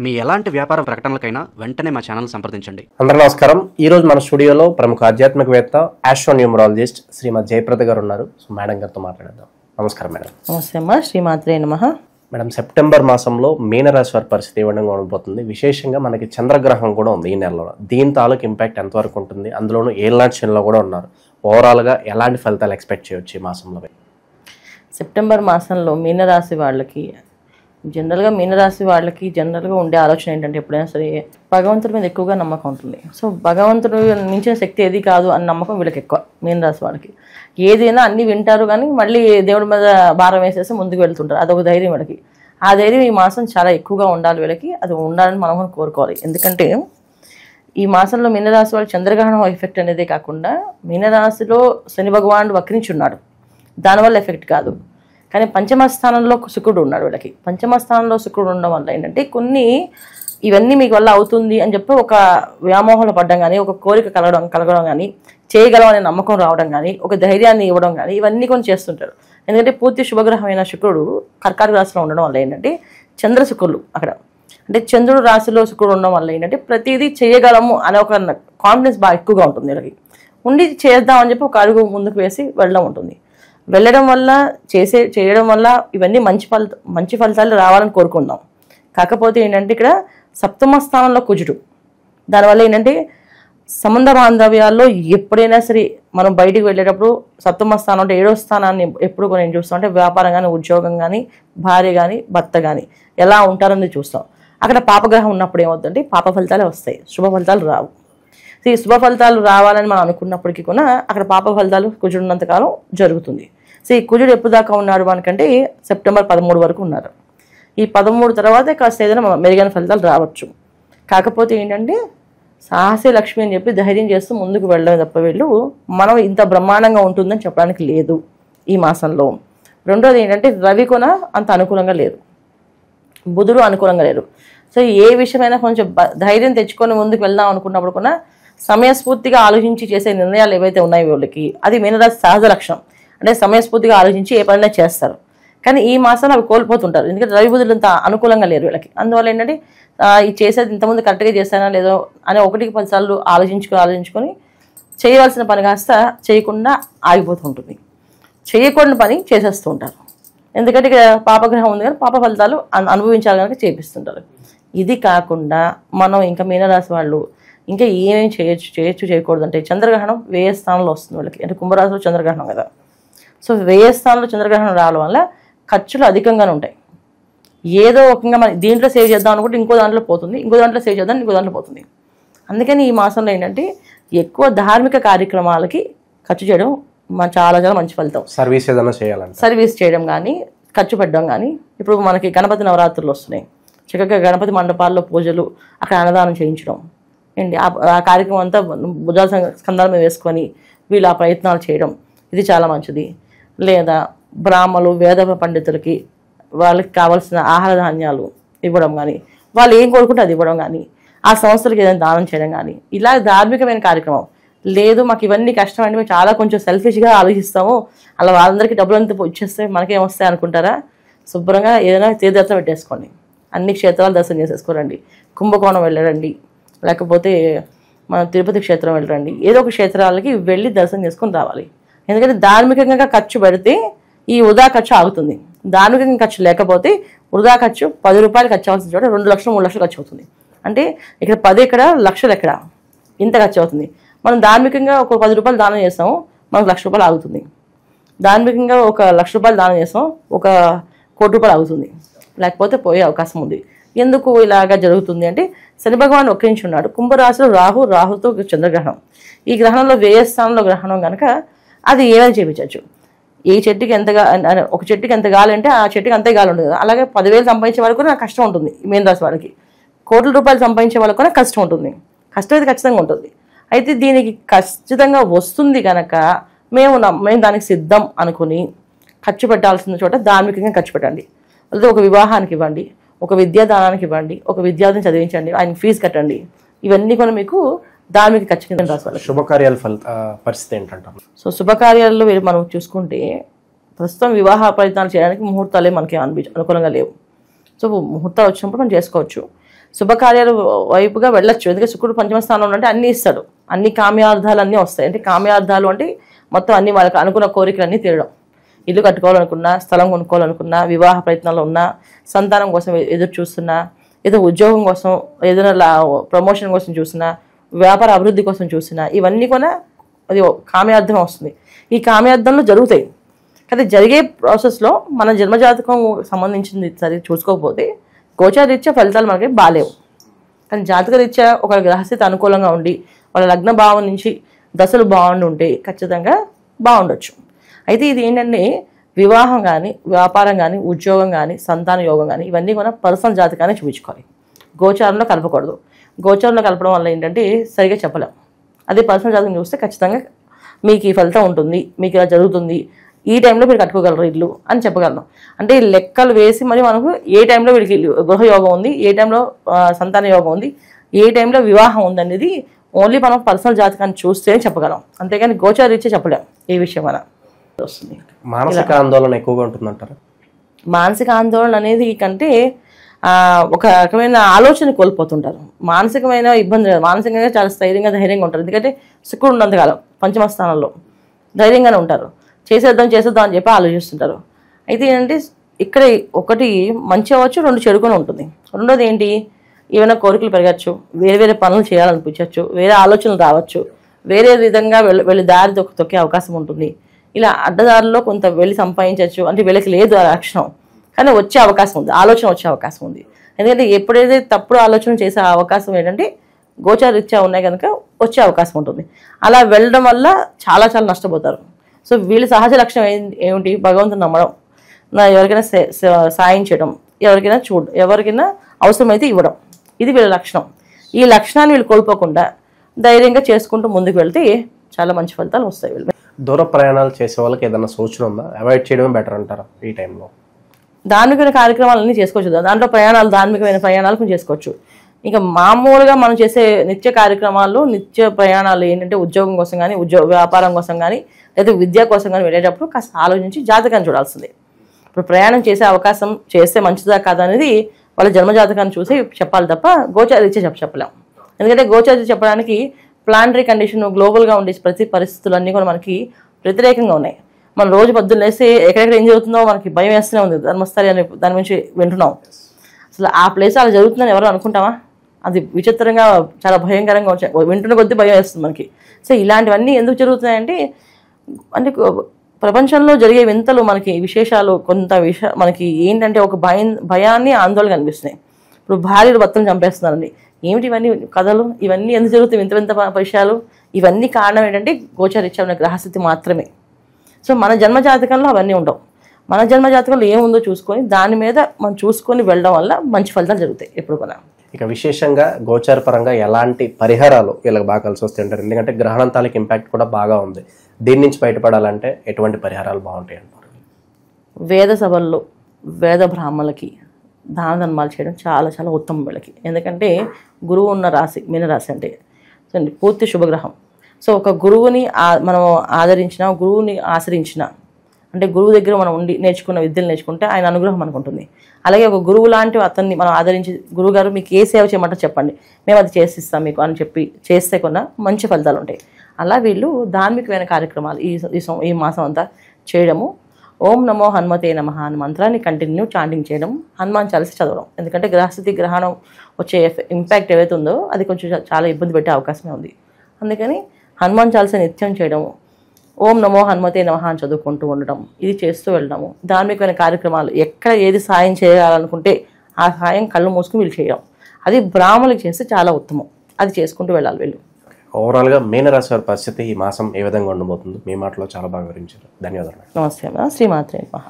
మీ ఎలాంటి వ్యాపార ప్రకటనలకైనా వెంటనే మా ఛానల్ సంప్రదించండి. అందరికీ నమస్కారం. ఈ రోజు మన స్టూడియోలో ప్రముఖ ఆధ్యాత్మికవేత్త ఆస్ట్రోన్యూమరాలజిస్ట్ శ్రీమతి జయప్రద గారు ఉన్నారు. సో మేడం గారితో మాట్లాడదాం. నమస్కారం మేడం. నమస్తే అమ్మా. శ్రీమాత్రే నమః. మేడం, సెప్టెంబర్ మాసంలో మీనరాశి వారి పరిస్థితి ఏ విధంగా ఉండబోతుంది? విశేషంగా మనకి చంద్రగ్రహం కూడా ఉంది ఈ నెలలో. దీని తాలూకు ఇంపాక్ట్ ఎంతవరకు ఉంటుంది? అందులోనూ ఏళ్ళనాటి శనిలో కూడా ఉన్నారు. ఓవరాల్గా ఎలాంటి ఫలితాలు ఎక్స్పెక్ట్ చేయవచ్చు ఈ మాసంలో? సెప్టెంబర్ మాసంలో మీనరాశి వాళ్ళకి జనరల్గా ఉండే ఆలోచన ఏంటంటే, ఎప్పుడైనా సరే భగవంతుడి మీద ఎక్కువగా నమ్మకం ఉంటుంది. సో భగవంతుడు మించిన శక్తి ఏది కాదు అన్న నమ్మకం వీళ్ళకి ఎక్కువ. మీనరాశి వాళ్ళకి ఏదైనా అన్నీ వింటారు, కానీ మళ్ళీ దేవుడి మీద భారం వేసేసి ముందుకు వెళ్తుంటారు. అదొక ధైర్యం వీళ్ళకి. ఆ ధైర్యం ఈ మాసం చాలా ఎక్కువగా ఉండాలి వీళ్ళకి. అది ఉండాలని మనం కోరుకోవాలి. ఎందుకంటే ఈ మాసంలో మీనరాశి వాళ్ళు చంద్రగ్రహణం ఎఫెక్ట్ అనేది కాకుండా, మీనరాశిలో శని భగవానుడు వక్రించున్నాడు, దానివల్ల ఎఫెక్ట్ కాదు. కానీ పంచమ స్థానంలో శుక్రుడు ఉన్నాడు వీళ్ళకి. పంచమ స్థానంలో శుక్రుడు ఉండడం వల్ల ఏంటంటే, కొన్ని ఇవన్నీ మీకు వల్ల అవుతుంది అని చెప్పి ఒక వ్యామోహంలో పడడం కానీ, ఒక కోరిక కలగడం కానీ, చేయగలం అనే నమ్మకం రావడం కానీ, ఒక ధైర్యాన్ని ఇవ్వడం కానీ, ఇవన్నీ కొన్ని చేస్తుంటారు. ఎందుకంటే పూర్తి శుభగ్రహమైన శుక్రుడు కర్కాటక రాశిలో ఉండడం వల్ల ఏంటంటే, చంద్ర శుక్రులు అక్కడ అంటే చంద్రుడు రాశిలో శుక్రుడు ఉండడం వల్ల ఏంటంటే, ప్రతిదీ చేయగలము అనే ఒక కాన్ఫిడెన్స్ బాగా ఎక్కువగా ఉంటుంది వీళ్ళకి. ఉండి చేద్దామని చెప్పి ఒక అడుగు ముందుకు వేసి వెళ్ళడం ఉంటుంది. వెళ్ళడం వల్ల చేయడం వల్ల ఇవన్నీ మంచి ఫలితాలు రావాలని కోరుకుందాం. కాకపోతే ఏంటంటే, ఇక్కడ సప్తమ స్థానంలో కుజుడు, దానివల్ల ఏంటంటే సంబంధ బాంధవ్యాల్లో ఎప్పుడైనా సరే మనం బయటికి వెళ్ళేటప్పుడు సప్తమ స్థానం అంటే 7వ స్థానాన్ని ఎప్పుడు నేను చూస్తాం అంటే, వ్యాపారం కానీ, ఉద్యోగం కానీ, భార్య కానీ, భర్త కానీ ఎలా ఉంటారని చూస్తాం. అక్కడ పాపగ్రహం ఉన్నప్పుడు ఏమవుతుందంటే, పాప ఫలితాలే వస్తాయి, శుభ ఫలితాలు రావు. ఈ శుభ ఫలితాలు రావాలని మనం అనుకున్నప్పటికీ కూడా అక్కడ పాప ఫలితాలు కుజుడు ఉన్నంతకాలం జరుగుతుంది. సో ఈ కుజుడు ఎప్పుడు దాకా ఉన్నాడు మనకంటే, సెప్టెంబర్ 13 వరకు ఉన్నారు. ఈ 13 తర్వాత కాస్త ఏదైనా మెరుగైన ఫలితాలు రావచ్చు. కాకపోతే ఏంటంటే, సాహసే లక్ష్మి అని చెప్పి ధైర్యం చేస్తూ ముందుకు వెళ్ళడం తప్ప వీళ్ళు మనం ఇంత బ్రహ్మాండంగా ఉంటుందని చెప్పడానికి లేదు ఈ మాసంలో. రెండోది ఏంటంటే, రవి కూడా అంత అనుకూలంగా లేరు, బుధుడు అనుకూలంగా లేరు. సో ఏ విషయమైనా కొంచెం ధైర్యం తెచ్చుకొని ముందుకు వెళ్దాం అనుకున్నప్పుడు కూడా సమయస్ఫూర్తిగా ఆలోచించి చేసే నిర్ణయాలు ఏవైతే ఉన్నాయో వీళ్ళకి, అది మీనరాశి సహజ లక్షణం. అంటే సమయస్ఫూర్తిగా ఆలోచించి ఏ పనైనా చేస్తారు. కానీ ఈ మాసాన్ని అవి కోల్పోతుంటారు, ఎందుకంటే రవి బుధులు అంత అనుకూలంగా లేరు వీళ్ళకి. అందువల్ల ఏంటంటే, ఈ చేసేది ఇంతకుముందు కరెక్ట్గా చేస్తానా లేదో అని 1-10 సార్లు ఆలోచించుకొని చేయవలసిన పని కాస్త చేయకుండా ఆగిపోతుంటుంది. చేయకూడని పని చేసేస్తూ ఉంటారు. ఎందుకంటే ఇక్కడ పాపగ్రహం ఉంది కానీ పాప ఫలితాలు అనుభవించాలి కనుక చేపిస్తుంటారు. ఇది కాకుండా మనం ఇంకా మీనరాశి వాళ్ళు ఇంకా ఏమేమి చేయకూడదు అంటే, చంద్రగ్రహణం వ్యయ స్థానంలో వస్తుంది వాళ్ళకి. అంటే కుంభరాశిలో చంద్రగ్రహణం కదా. సో వ్యయ స్థానంలో చంద్రగ్రహణం రావడం వల్ల ఖర్చులు అధికంగానే ఉంటాయి. ఏదో ఒకంగా మనం దీంట్లో సేవ్ చేద్దాం అనుకుంటే ఇంకో దాంట్లో పోతుంది, ఇంకో దాంట్లో సేవ్ చేద్దాం ఇంకో దాంట్లో పోతుంది. అందుకని ఈ మాసంలో ఏంటంటే, ఎక్కువ ధార్మిక కార్యక్రమాలకి ఖర్చు చేయడం చాలా మంచి ఫలితం. సర్వీస్ చేయడం కానీ, ఖర్చు పెట్టడం కానీ. ఇప్పుడు మనకి గణపతి నవరాత్రులు వస్తున్నాయి, చక్కగా గణపతి మండపాల్లో పూజలు, అక్కడ అన్నదానం చేయించడం ఏంటి, ఆ కార్యక్రమం అంతా భుజాల స్కంధాల మీద వేసుకొని వీళ్ళు ఆ ప్రయత్నాలు చేయడం, ఇది చాలా మంచిది. లేదా బ్రాహ్మలు, వేద పండితులకి వాళ్ళకి కావాల్సిన ఆహార ధాన్యాలు ఇవ్వడం కానీ, వాళ్ళు ఏం కోరుకుంటే అది ఇవ్వడం కానీ, ఆ సంస్థలకు ఏదైనా దానం చేయడం కానీ, ఇలా ధార్మికమైన కార్యక్రమం. లేదు మాకు ఇవన్నీ కష్టం అంటే, మేము చాలా కొంచెం సెల్ఫిష్గా ఆలోచిస్తాము, అలా వాళ్ళందరికీ డబ్బులు అంతా ఇచ్చేస్తే మనకేమొస్తాయి అనుకుంటారా? శుభ్రంగా ఏదైనా తీర్థయాత్ర పెట్టేసుకోండి, అన్ని క్షేత్రాలు దర్శనం చేసేసుకోరండి. కుంభకోణం వెళ్ళరండి, లేకపోతే మన తిరుపతి క్షేత్రం వెళ్ళరండి. ఏదో ఒక క్షేత్రాలకి వెళ్ళి దర్శనం చేసుకొని రావాలి. ఎందుకంటే ధార్మికంగా ఖర్చు పెడితే ఈ వృధా ఖర్చు ఆగుతుంది. ధార్మికంగా ఖర్చు లేకపోతే వృధా ఖర్చు 10 రూపాయలు ఖర్చు అవ్వాల్సిన చోట 2 లక్షలు 3 లక్షలు ఖర్చు అవుతుంది. అంటే ఇక్కడ 10 ఎక్కడ, లక్షలు ఎక్కడ, ఇంత ఖర్చు అవుతుంది. మనం ధార్మికంగా ఒక 10 రూపాయలు దానం చేస్తాము, మనకు 1,00,000 రూపాయలు ఆగుతుంది. ధార్మికంగా ఒక 1,00,000 రూపాయలు దానం చేస్తాం, 1,00,00,000 రూపాయలు ఆగుతుంది, లేకపోతే పోయే అవకాశం ఉంది. ఎందుకు ఇలాగా జరుగుతుంది అంటే, శని భగవాన్ వక్రించి ఉన్నాడు. కుంభరాశిలో రాహుతో చంద్రగ్రహణం. ఈ గ్రహణంలో వ్యయ స్థానంలో గ్రహణం కనుక అది ఏమైనా చేయించవచ్చు. ఏ చెట్టుకి ఒక చెట్టుకి ఎంత గాలి అంటే ఆ చెట్టుకి అంతే గాలి ఉంటుంది. అలాగే 10,000 సంపాదించే వాళ్ళకి కూడా కష్టం ఉంటుంది. మీనరాశి వాళ్ళకి కోట్ల రూపాయలు సంపాదించే వాళ్ళకి కూడా కష్టం ఉంటుంది. కష్టం అయితే ఖచ్చితంగా ఉంటుంది. అయితే దీనికి ఖచ్చితంగా వస్తుంది కనుక మేము దానికి సిద్ధం అనుకుని ఖర్చు పెట్టాల్సిన చోట ధార్మికంగా ఖర్చు పెట్టండి. లేదా ఒక వివాహానికి ఇవ్వండి, ఒక విద్యాదానానికి ఇవ్వండి, ఒక విద్యార్థిని చదివించండి, ఆయన ఫీజు కట్టండి. ఇవన్నీ కూడా మీకు ధార్మిక ఖర్చు కింద రాసుకోవాలి. శుభకార్యాల పరిస్థితి ఏంటంటాం? సో శుభకార్యాల్లో మనం చూసుకుంటే, ప్రస్తుతం వివాహ ప్రయత్నాలు చేయడానికి ముహూర్తాలే మనకి అనుకూలంగా లేవు. సో ముహూర్తాలు వచ్చినప్పుడు మనం చేసుకోవచ్చు. శుభకార్యాల వైపుగా వెళ్ళొచ్చు. ఎందుకంటే శుక్రుడు పంచమ స్థానంలో అంటే అన్ని ఇస్తాడు, అన్ని కామ్యార్థాలు అన్నీ వస్తాయి. అంటే కామ్యార్థాలు అంటే మొత్తం అన్ని వాళ్ళకి అనుకున్న కోరికలు అన్నీ తీరడం. ఇల్లు కట్టుకోవాలనుకున్నా, స్థలం కొనుక్కోవాలనుకున్నా, వివాహ ప్రయత్నాలు ఉన్నా, సంతానం కోసం ఎదురు చూస్తున్నా, ఏదో ఉద్యోగం కోసం, ఏదైనా ప్రమోషన్ కోసం చూసినా, వ్యాపార అభివృద్ధి కోసం చూసినా, ఇవన్నీ కూడా అది కామ్యార్థం వస్తుంది. ఈ కామ్యార్థంలో జరుగుతాయి. కానీ జరిగే ప్రాసెస్లో మన జన్మజాతకం సంబంధించింది సరి చూసుకోకపోతే గోచారీత్యా ఫలితాలు మనకి బాలేవు. కానీ జాతకరీత్యా ఒక గ్రహస్థితి అనుకూలంగా ఉండి వాళ్ళ లగ్న భావం నుంచి దశలు బాగుండి ఉంటే ఖచ్చితంగా బాగుండొచ్చు. అయితే ఇది ఏంటంటే వివాహం కానీ, వ్యాపారం కానీ, ఉద్యోగం కానీ, సంతాన యోగం కానీ ఇవన్నీ కూడా పర్సనల్ జాతకాన్ని చూపించుకోవాలి. గోచారంలో కలపకూడదు. గోచారంలో కలపడం వల్ల ఏంటంటే సరిగా చెప్పలేం. అదే పర్సనల్ జాతకం చూస్తే ఖచ్చితంగా మీకు ఈ ఫలితం ఉంటుంది, మీకు ఇలా జరుగుతుంది, ఈ టైంలో మీరు కట్టుకోగలరు ఇల్లు అని చెప్పగలను. అంటే లెక్కలు వేసి మరి మనకు ఏ టైంలో వీడికి గృహ యోగం ఉంది, ఏ టైంలో సంతాన యోగం ఉంది, ఏ టైంలో వివాహం ఉంది అనేది ఓన్లీ మనం పర్సనల్ జాతకాన్ని చూస్తే చెప్పగలం. అంతేగాని గోచారీత్యా చెప్పలేం ఏ విషయం మన వస్తుంది. మానసిక ఆందోళన ఎక్కువగా ఉంటుందంటారా? మానసిక ఆందోళన అనేది కంటే ఒక రకమైన ఆలోచన కోల్పోతుంటారు. మానసికమైన ఇబ్బంది, మానసికంగా చాలా ధైర్యంగా ఉంటారు. ఎందుకంటే శుక్రుడు ఉన్నంతకాలం పంచమ స్థానంలో ధైర్యంగానే ఉంటారు. చేసేద్దాం అని చెప్పి ఆలోచిస్తుంటారు. అయితే ఏంటంటే ఇక్కడ ఒకటి మంచి అవ్వచ్చు, రెండు చెడుకొని ఉంటుంది. రెండోది ఏంటి, ఏమైనా కోరికలు పెరగచ్చు, వేరే పనులు చేయాలనిపించవచ్చు, వేరే ఆలోచనలు రావచ్చు, వేరే విధంగా వెళ్ళి దారి తొక్కే అవకాశం ఉంటుంది. ఇలా అడ్డదారిలో కొంత వెళ్ళి సంపాదించవచ్చు. అంటే వీళ్ళకి లేదు ఆ లక్షణం, కానీ వచ్చే అవకాశం ఉంది, ఆలోచన వచ్చే అవకాశం ఉంది. ఎందుకంటే ఎప్పుడైతే తప్పుడు ఆలోచన చేసే అవకాశం ఏంటంటే గోచారీత్యా ఉన్నాయి కనుక వచ్చే అవకాశం ఉంటుంది. అలా వెళ్ళడం వల్ల చాలా నష్టపోతారు. సో వీళ్ళ సహజ లక్షణం ఏమిటి, భగవంతుని నమ్మడం, ఎవరికైనా సాయం చేయడం, ఎవరికైనా చూడడం, ఎవరికైనా అవసరమైతే ఇవ్వడం, ఇది వీళ్ళ లక్షణం. ఈ లక్షణాన్ని వీళ్ళు కోల్పోకుండా ధైర్యంగా చేసుకుంటూ ముందుకు వెళ్తే చాలా మంచి ఫలితాలు వస్తాయి. వీళ్ళు దూర ప్రయాణాలు చేసే వాళ్ళకి ఏదైనా సూచన ఉందా? అవాయిడ్ చేయడమే బెటర్ అంటారా ఈ టైంలో? ధార్మికమైన కార్యక్రమాలన్నీ చేసుకోవచ్చు. దాంట్లో ధార్మికమైన ప్రయాణాలు చేసుకోవచ్చు. ఇంకా మామూలుగా మనం చేసే నిత్య కార్యక్రమాల్లో నిత్య ప్రయాణాలు ఏంటంటే ఉద్యోగం కోసం కానీ, వ్యాపారం కోసం కానీ, లేదా విద్య కోసం కానీ వెళ్ళేటప్పుడు కాస్త ఆలోచించి జాతకాన్ని చూడాల్సిందే. ఇప్పుడు ప్రయాణం చేసే అవకాశం చేస్తే మంచిదా కాదా అనేది వాళ్ళ జన్మజాతకాన్ని చూసి చెప్పాలి తప్ప గోచారీత్యా చెప్పలేం. ఎందుకంటే గోచారీత్యా చెప్పడానికి ప్లానటరీ కండిషన్, గ్లోబల్గా ఉండే ప్రతి పరిస్థితులన్నీ కూడా మనకి వ్యతిరేకంగా ఉన్నాయి. మనం రోజు పొద్దున్న లేస్తే ఎక్కడెక్కడ ఏం జరుగుతుందో మనకి భయం వేస్తూనే ఉంది. ధర్మస్థలి అనే దాని నుంచి వింటున్నాం. అసలు ఆ ప్లేస్ అలా జరుగుతుందని ఎవరు అనుకుంటామా? అది విచిత్రంగా చాలా భయంకరంగా వచ్చాయి. వింటున్న కొద్దీ భయం వేస్తుంది మనకి. సో ఇలాంటివన్నీ ఎందుకు జరుగుతున్నాయంటే అంటే ప్రపంచంలో జరిగే వింతలు, మనకి విశేషాలు, కొంత మనకి ఏంటంటే ఒక భయాన్ని, ఆందోళన కనిపిస్తున్నాయి. ఇప్పుడు భార్యలు భర్తలు చంపేస్తున్నారండి. ఏమిటి ఇవన్నీ కథలు, ఇవన్నీ ఎందుకు జరుగుతాయి, వింత విషయాలు? ఇవన్నీ కారణం ఏంటంటే గోచారీత్యా ఉన్న గ్రహస్థితి మాత్రమే. సో మన జన్మజాతకంలో అవన్నీ ఉండవు. మన జన్మజాతకంలో ఏముందో చూసుకొని దాని మీద మనం చూసుకొని వెళ్ళడం వల్ల మంచి ఫలితాలు జరుగుతాయి ఎప్పుడు కూడా. ఇక విశేషంగా గోచార పరంగా ఎలాంటి పరిహారాలు వీళ్ళకి బాగా కలిసి వస్తాయంటారు? ఎందుకంటే గ్రహణం తాలూకు ఇంపాక్ట్ కూడా బాగా ఉంది. దీని నుంచి బయటపడాలంటే ఎటువంటి పరిహారాలు బాగుంటాయి అంటారు? వేద సభల్లో వేద బ్రాహ్మణులకి దాన ధర్మాలు చేయడం చాలా ఉత్తమం వీళ్ళకి. ఎందుకంటే గురువు ఉన్న రాశి మీనరాశి అంటే పూర్తి శుభగ్రహం. సో ఒక గురువుని మనం ఆదరించిన, గురువుని ఆశ్రయించిన, అంటే గురువు దగ్గర మనం ఉండి నేర్చుకున్న విద్యలు నేర్చుకుంటే ఆయన అనుగ్రహం మనకు ఉంటుంది. అలాగే ఒక గురువు లాంటి అతన్ని మనం ఆదరించి, గురువుగారు మీకు ఏ సేవ చేయమంటారో చెప్పండి, మేము అది చేసిస్తాం మీకు అని చెప్పి చేస్తే కొన్నా మంచి ఫలితాలు ఉంటాయి. అలా వీళ్ళు ధార్మికమైన కార్యక్రమాలు ఈ మాసం అంతా చేయడము, ఓం నమో హనుమతే నమః అనే మంత్రాన్ని కంటిన్యూ చాంటింగ్ చేయడం, హనుమాన్ చాలీసా చదవడం. ఎందుకంటే గ్రహస్థితి గ్రహణం వచ్చే ఇంపాక్ట్ ఏవైతే ఉందో అది కొంచెం చాలా ఇబ్బంది పెట్టే అవకాశమే ఉంది. అందుకని హనుమాన్ చాలీసా నిత్యం చేయడము, ఓం నమో హనుమతే నమః అని చదువుకుంటూ ఉండడం, ఇది చేస్తూ వెళ్ళడము. ధార్మికమైన కార్యక్రమాలు ఎక్కడ ఏది సాయం చేయాలనుకుంటే ఆ సాయం కళ్ళు మూసుకుని వీళ్ళు చేయడం, అది బ్రాహ్మణులకు చేస్తే చాలా ఉత్తమం. అది చేసుకుంటూ వెళ్ళాలి వీళ్ళు. ఓవరాల్గా మీనరాశి వారి పరిస్థితి ఈ మాసం ఏ విధంగా ఉండబోతుంది మీ మాటలో చాలా బాగా వివరించారు. ధన్యవాదాలు. నమస్తే. శ్రీమాత్రే నమః.